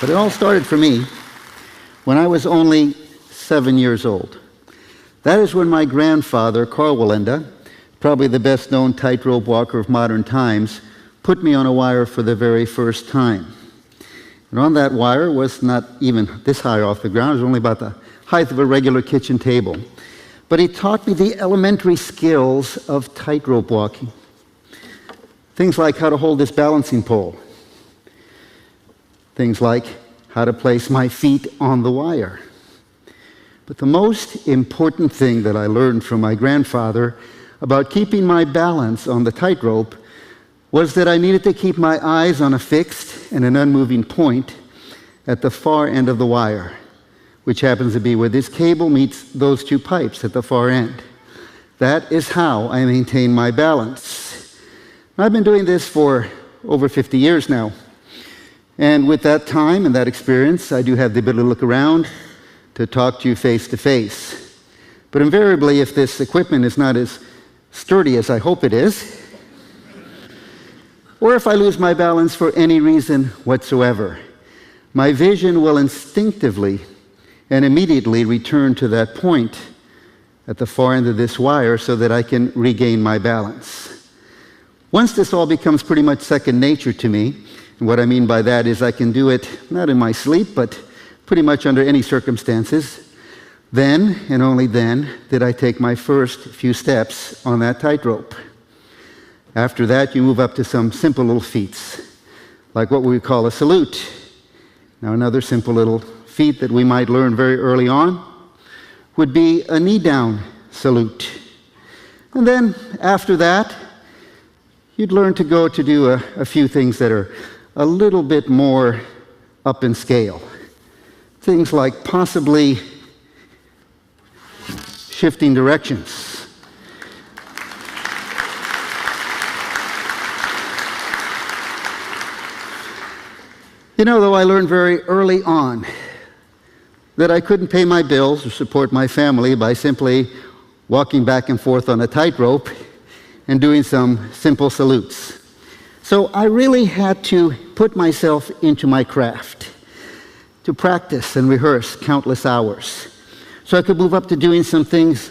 But it all started for me when I was only 7 years old. That is when my grandfather, Wallienda, probably the best known tightrope walker of modern times, put me on a wire for the very first time. And on that wire was not even this high off the ground, it was only about the height of a regular kitchen table. But he taught me the elementary skills of tightrope walking. Things like how to hold this balancing pole. Things like how to place my feet on the wire. But the most important thing that I learned from my grandfather about keeping my balance on the tightrope was that I needed to keep my eyes on a fixed and an unmoving point at the far end of the wire, which happens to be where this cable meets those two pipes at the far end. That is how I maintain my balance. I've been doing this for over 50 years now. And with that time and that experience, I do have the ability to look around, to talk to you face to face. But invariably, if this equipment is not as sturdy as I hope it is, or if I lose my balance for any reason whatsoever, my vision will instinctively and immediately return to that point at the far end of this wire so that I can regain my balance. Once this all becomes pretty much second nature to me, and what I mean by that is I can do it not in my sleep, but pretty much under any circumstances, then and only then did I take my first few steps on that tightrope. After that, you move up to some simple little feats, like what we call a salute. Now, another simple little feat that we might learn very early on would be a knee-down salute. And then, after that, you'd learn to go to do a few things that are a little bit more up in scale. Things like possibly shifting directions. You know, though I learned very early on that I couldn't pay my bills or support my family by simply walking back and forth on a tightrope and doing some simple salutes. So I really had to put myself into my craft, to practice and rehearse countless hours, so I could move up to doing some things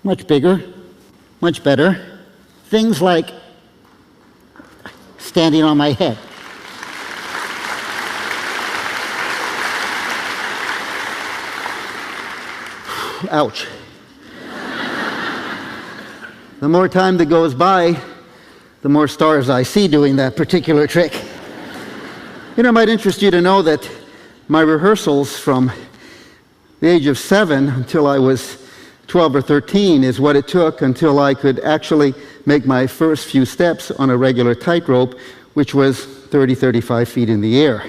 much bigger, much better, things like standing on my head. Ouch. The more time that goes by, the more stars I see doing that particular trick. You know, it might interest you to know that my rehearsals from the age of 7 until I was 12 or 13 is what it took until I could actually make my first few steps on a regular tightrope, which was 30, 35 feet in the air.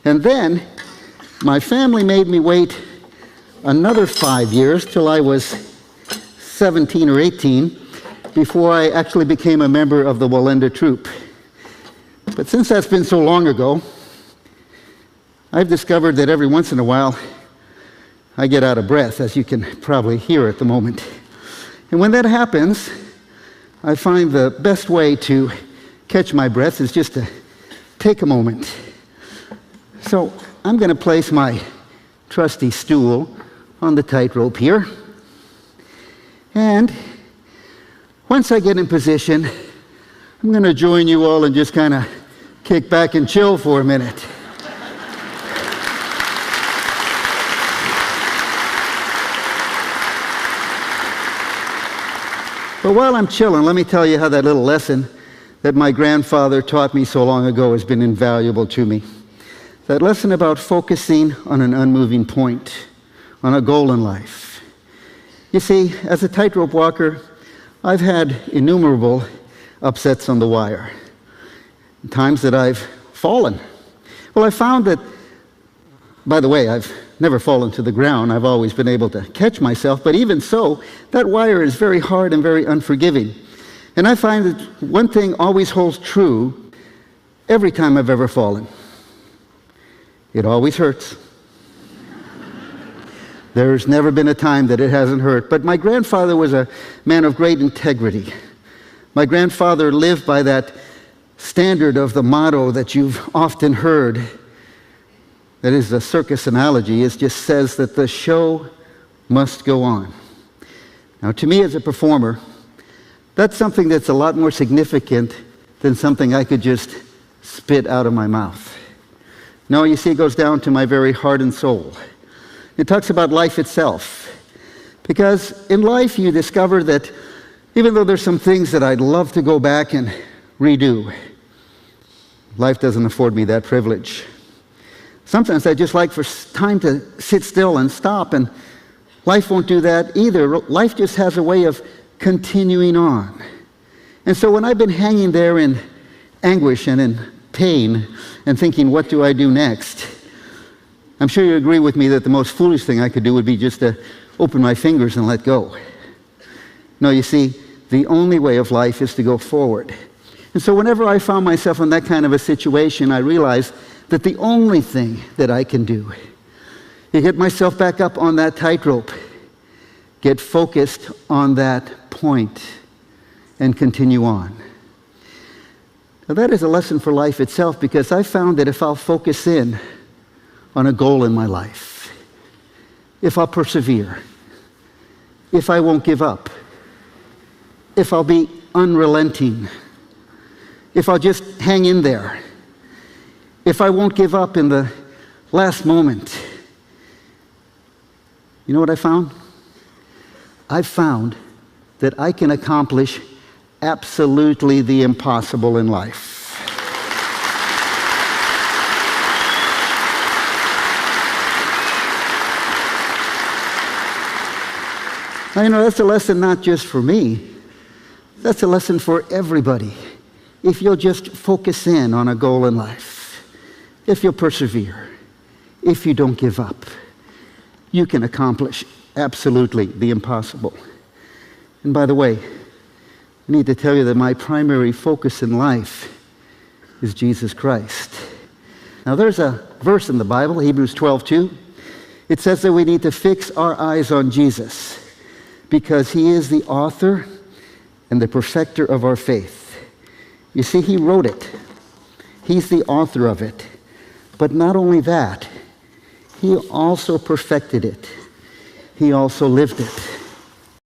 And then my family made me wait another 5 years till I was 17 or 18 before I actually became a member of the واليندا troupe. But since that's been so long ago, I've discovered that every once in a while I get out of breath, as you can probably hear at the moment. And when that happens, I find the best way to catch my breath is just to take a moment. So I'm going to place my trusty stool on the tightrope here. And once I get in position, I'm going to join you all and just kind of kick back and chill for a minute. But while I'm chilling, let me tell you how that little lesson that my grandfather taught me so long ago has been invaluable to me. That lesson about focusing on an unmoving point, on a goal in life. You see, as a tightrope walker, I've had innumerable upsets on the wire, times that I've fallen. Well, I found that, by the way, I've never fallen to the ground. I've always been able to catch myself, but even so, that wire is very hard and very unforgiving. And I find that one thing always holds true every time I've ever fallen. It always hurts. There's never been a time that it hasn't hurt. But my grandfather was a man of great integrity. My grandfather lived by that standard of the motto that you've often heard. that is a circus analogy, it just says that the show must go on. Now, to me as a performer, that's something that's a lot more significant than something I could just spit out of my mouth. No, you see, it goes down to my very heart and soul. It talks about life itself. Because in life you discover that even though there's some things that I'd love to go back and redo, life doesn't afford me that privilege. Sometimes I just like for time to sit still and stop, and life won't do that either. Life just has a way of continuing on. And so when I've been hanging there in anguish and in pain and thinking, what do I do next? I'm sure you agree with me that the most foolish thing I could do would be just to open my fingers and let go. No, you see, the only way of life is to go forward. And so whenever I found myself in that kind of a situation, I realized that the only thing that I can do is get myself back up on that tightrope, get focused on that point, and continue on. Now that is a lesson for life itself, because I found that if I'll focus in on a goal in my life, if I'll persevere, if I won't give up, if I'll be unrelenting, if I'll just hang in there, if I won't give up in the last moment, you know what I found? I found that I can accomplish absolutely the impossible in life. Now, you know, that's a lesson not just for me. That's a lesson for everybody. If you'll just focus in on a goal in life, if you'll persevere, if you don't give up, you can accomplish absolutely the impossible. And by the way, I need to tell you that my primary focus in life is Jesus Christ. Now there's a verse in the Bible, Hebrews 12:2. It says that we need to fix our eyes on Jesus because he is the author and the perfecter of our faith. You see, he wrote it. He's the author of it. But not only that, he also perfected it. He also lived it.